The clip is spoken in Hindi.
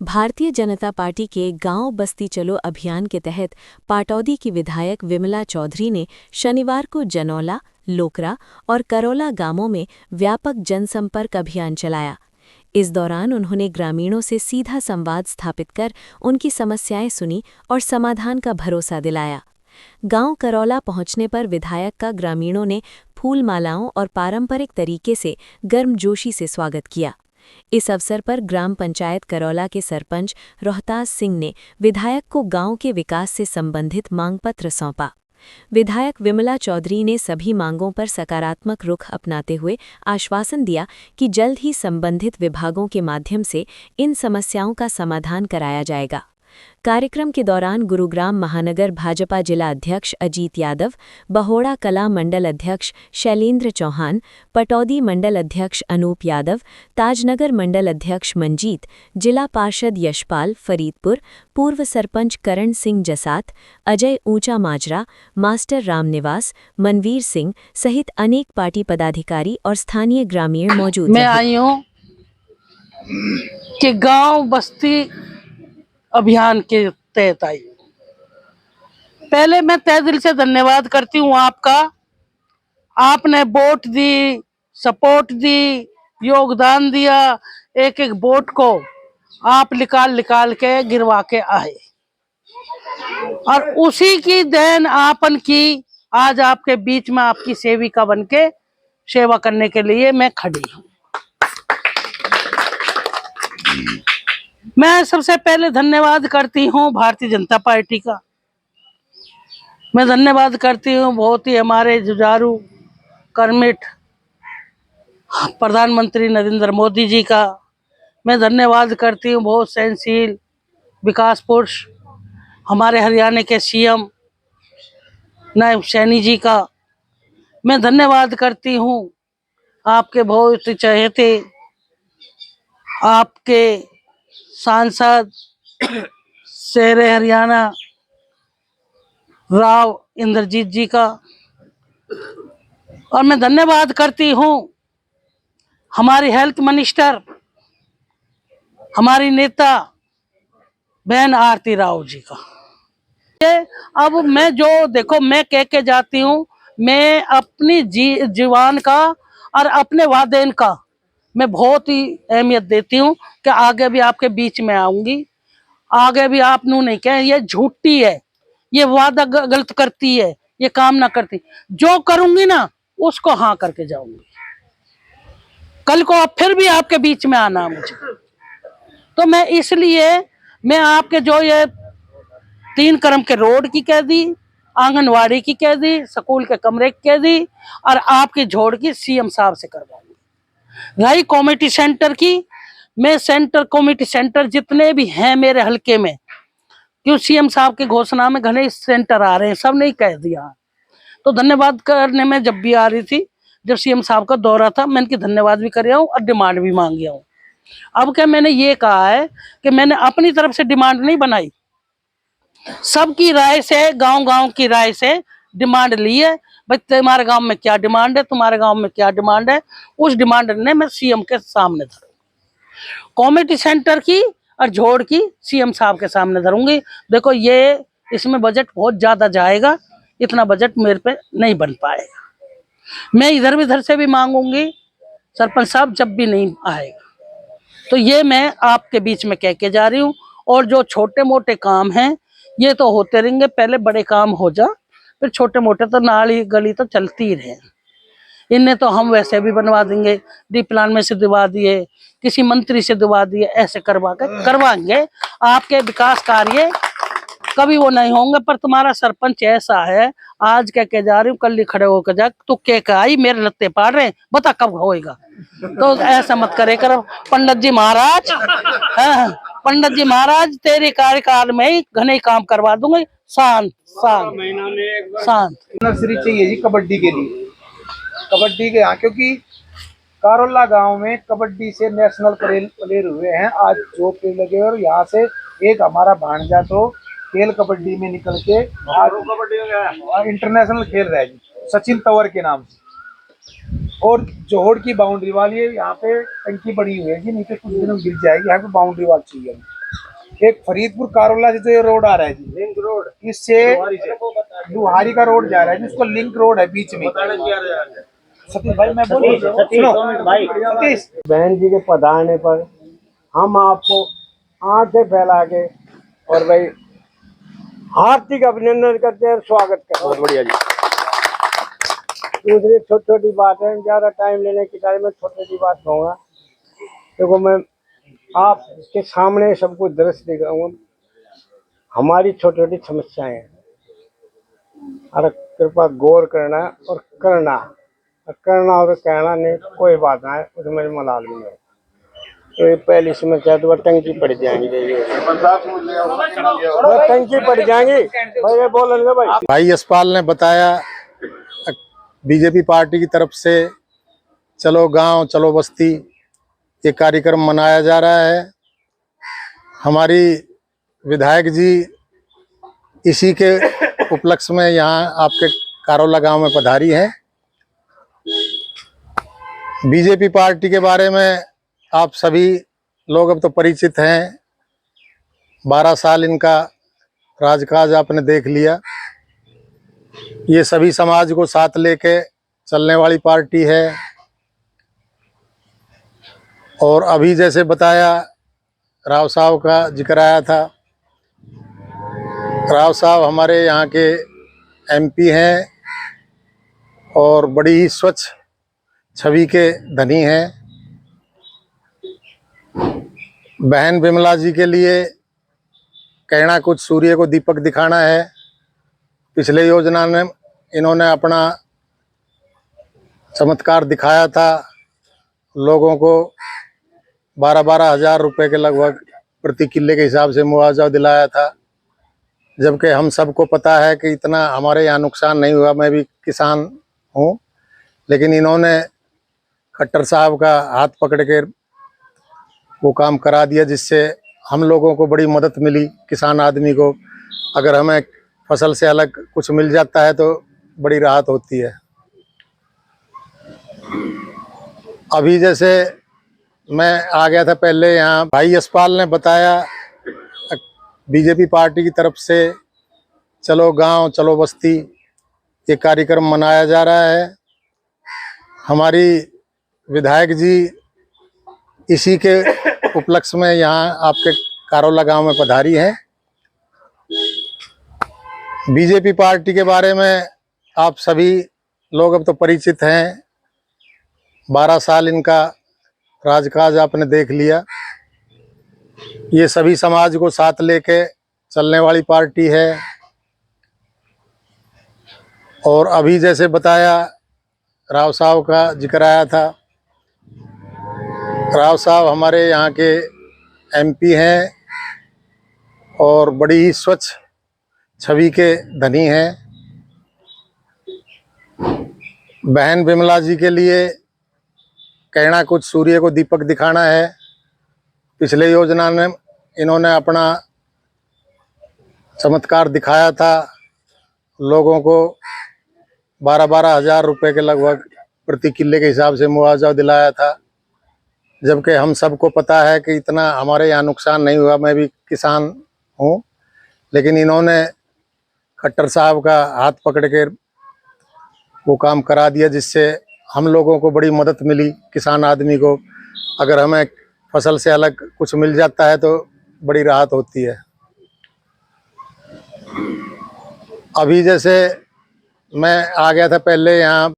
भारतीय जनता पार्टी के गांव बस्ती चलो अभियान के तहत पाटौदी की विधायक विमला चौधरी ने शनिवार को जनौला, लोकरा और करौला गांवों में व्यापक जनसंपर्क अभियान चलाया। इस दौरान उन्होंने ग्रामीणों से सीधा संवाद स्थापित कर उनकी समस्याएं सुनी और समाधान का भरोसा दिलाया। गांव करौला पहुंचने पर विधायक का ग्रामीणों ने फूल मालाओं और पारंपरिक तरीके से गर्मजोशी से स्वागत किया। इस अवसर पर ग्राम पंचायत करौला के सरपंच रोहतास सिंह ने विधायक को गांव के विकास से संबंधित मांगपत्र सौंपा। विधायक विमला चौधरी ने सभी मांगों पर सकारात्मक रुख अपनाते हुए आश्वासन दिया कि जल्द ही संबंधित विभागों के माध्यम से इन समस्याओं का समाधान कराया जाएगा। कार्यक्रम के दौरान गुरुग्राम महानगर भाजपा जिला अध्यक्ष अजीत यादव, बहोड़ा कला मंडल अध्यक्ष शैलेंद्र चौहान, पटौदी मंडल अध्यक्ष अनूप यादव, ताजनगर मंडल अध्यक्ष मंजीत, जिला पार्षद यशपाल फरीदपुर, पूर्व सरपंच करण सिंह जसात, अजय ऊंचा माजरा, मास्टर रामनिवास, मनवीर सिंह सहित अनेक पार्टी पदाधिकारी और स्थानीय ग्रामीण मौजूद मैं आई हूँ कि गांव बस्ती अभियान के तहत आई। पहले मैं तहे दिल से धन्यवाद करती हूँ आपका। आपने वोट दी, सपोर्ट दी, योगदान दिया। एक एक वोट को आप निकाल के गिरवा के आए और उसी की देन आपन की आज आपके बीच में आपकी सेविका बन के सेवा करने के लिए मैं खड़ी हूँ। मैं सबसे पहले धन्यवाद करती हूँ भारतीय जनता पार्टी का। मैं धन्यवाद करती हूँ बहुत ही हमारे जुझारू कर्मठ प्रधानमंत्री नरेंद्र मोदी जी का। मैं धन्यवाद करती हूँ बहुत सहनशील विकास पुरुष हमारे हरियाणा के सीएम नायब सैनी जी का। मैं धन्यवाद करती हूँ आपके बहुत चहेते आपके सांसद शेर हरियाणा राव इंद्रजीत जी का। और मैं धन्यवाद करती हूँ हमारी हेल्थ मिनिस्टर हमारी नेता बहन आरती राव जी का। अब मैं जो देखो मैं कह के जाती हूँ, मैं अपनी जीवन का और अपने वादे का मैं बहुत ही अहमियत देती हूँ कि आगे भी आपके बीच में आऊंगी। आगे भी आप नू नहीं कहें ये झूठी है, ये वादा गलत करती है, ये काम ना करती। जो करूंगी ना उसको हाँ करके जाऊंगी। कल को अब फिर भी आपके बीच में आना मुझे। तो मैं इसलिए मैं आपके जो ये 3 क्रम के रोड की कह दी, आंगनवाड़ी की कह दी, स्कूल के कमरे की कह दी और आपकी जोड़ की सीएम साहब से करवाऊंगी। रही कमेटी सेंटर की, मैं सेंटर कमेटी सेंटर जितने भी हैं मेरे हलके में, क्यों सीएम साहब की घोषणा में घने सेंटर आ रहे हैं, सब नहीं कह दिया। तो धन्यवाद करने में जब भी आ रही थी, जब सीएम साहब का दौरा था, मैं इनकी धन्यवाद भी कर रहा हूँ और डिमांड भी मांग गया हूँ। अब क्या मैंने ये कहा है कि मैंने अपनी तरफ से डिमांड नहीं बनाई, सबकी राय से, गांव की राय से डिमांड ली है। भाई तुम्हारे गांव में क्या डिमांड है, तुम्हारे गांव में क्या डिमांड है, उस डिमांड ने मैं सीएम के सामने धरूंगी। कमेटी सेंटर की और झोड़ की सीएम साहब के सामने धरूंगी। देखो ये इसमें बजट बहुत ज्यादा जाएगा, इतना बजट मेरे पे नहीं बन पाएगा। मैं इधर उधर से भी मांगूंगी सरपंच साहब जब भी नहीं आएगा। तो ये मैं आपके बीच में कह के जा रही हूँ। और जो छोटे मोटे काम हैं ये तो होते रहेंगे, पहले बड़े काम हो जा, फिर छोटे मोटे तो नाली गली तो चलती ही रहे। इन्हें तो हम वैसे भी बनवा देंगे, डी प्लान में से दिवा दिए, किसी मंत्री से दिवा दिए, ऐसे करवाएंगे। आपके विकास कार्य कभी वो नहीं होंगे। पर तुम्हारा सरपंच ऐसा है, आज कह के जा रही हूँ कल खड़े होकर जा, तू कह के आई मेरे लत्ते पाड़ रहे, बता कब होएगा। तो ऐसा मत करे करो पंडित जी महाराज। हाँ, पंडित जी महाराज तेरे कार्यकाल में ही घने काम करवा दूंगे। शांत शांत शांत नर्सरी चाहिए जी कबड्डी के लिए, कबड्डी के यहाँ, क्योंकि कारोला गांव में कबड्डी से नेशनल प्लेयर हुए हैं आज 2 प्लेयर लगे। और यहाँ से एक हमारा भांजा तो खेल कबड्डी में निकल के आज इंटरनेशनल खेल रहा है जी, सचिन तंवर के नाम से। और जोहड़ की बाउंड्री वाली है, यहाँ पे टंकी बड़ी हुई है जी, नीचे कुछ दिनों गिर जाएगी, यहाँ पे बाउंड्री वाल चाहिए। एक फरीदपुर कारोला से जो ये रोड आ रहा है जी, लिंक रोड, इससे लुहारी का रोड जा रहा है जिसको लिंक रोड है बीच में। सतीश भाई मैं बोलूं, सुनो सतीश, बहन जी के पधारने पर हम आपको आंखें फैला के और भाई हार्दिक अभिनंदन करते हैं और स्वागत करते हैं। बहुत बढ़िया जी। दूसरी छोटी छोटी बात है, ज़्यादा टाइम लेने की टाइम में छोटी छोटी बात कहूँगा। देखो मैं आपके सामने सब कुछ दृश्य दिखाऊंगा। हमारी छोटी छोटी समस्याएं हैं, और कृपा गौर करना और करना, करना और कहना नहीं, कोई बात ना है उसमें मलाल नहीं है। तो ये पहली समस्या तो टंकी पड़ जाएंगी, टंकी पड़ जाएंगी भाई, बोलेंगे भाई। भाई यशपाल ने बताया बीजेपी पार्टी की तरफ से चलो गांव चलो बस्ती ये कार्यक्रम मनाया जा रहा है। हमारी विधायक जी इसी के उपलक्ष्य में यहाँ आपके कारोला गांव में पधारी हैं। बीजेपी पार्टी के बारे में आप सभी लोग अब तो परिचित हैं। 12 साल इनका राजकाज आपने देख लिया। ये सभी समाज को साथ लेके चलने वाली पार्टी है। और अभी जैसे बताया, राव साहब का जिक्र आया था। राव साहब हमारे यहाँ के एमपी हैं और बड़ी ही स्वच्छ छवि के धनी हैं। बहन विमला जी के लिए कहना कुछ सूर्य को दीपक दिखाना है। पिछले योजना में इन्होंने अपना चमत्कार दिखाया था, लोगों को 12-12 हज़ार रुपये के लगभग प्रति किले के हिसाब से मुआवजा दिलाया था। जबकि हम सबको पता है कि इतना हमारे यहाँ नुकसान नहीं हुआ। मैं भी किसान हूँ, लेकिन इन्होंने खट्टर साहब का हाथ पकड़ के वो काम करा दिया, जिससे हम लोगों को बड़ी मदद मिली। किसान आदमी को अगर हमें फसल से अलग कुछ मिल जाता है तो बड़ी राहत होती है। अभी जैसे मैं आ गया था पहले यहाँ, भाई यशपाल ने बताया बीजेपी पार्टी की तरफ से चलो गांव चलो बस्ती ये कार्यक्रम मनाया जा रहा है। हमारी विधायक जी इसी के उपलक्ष्य में यहाँ आपके कारोला गांव में पधारी हैं। बीजेपी पार्टी के बारे में आप सभी लोग अब तो परिचित हैं। 12 साल इनका राजकाज आपने देख लिया। ये सभी समाज को साथ लेके चलने वाली पार्टी है। और अभी जैसे बताया, राव साहब का जिक्र आया था। राव साहब हमारे यहाँ के एमपी हैं और बड़ी ही स्वच्छ छवि के धनी हैं। बहन विमला जी के लिए कहना कुछ सूर्य को दीपक दिखाना है। पिछले योजना में इन्होंने अपना चमत्कार दिखाया था, लोगों को 12-12 हज़ार रुपये के लगभग प्रति किले के हिसाब से मुआवजा दिलाया था। जबकि हम सबको पता है कि इतना हमारे यहाँ नुकसान नहीं हुआ। मैं भी किसान हूँ, लेकिन इन्होंने खट्टर साहब का हाथ पकड़ के वो काम करा दिया, जिससे हम लोगों को बड़ी मदद मिली। किसान आदमी को अगर हमें फसल से अलग कुछ मिल जाता है तो बड़ी राहत होती है। अभी जैसे मैं आ गया था पहले यहाँ,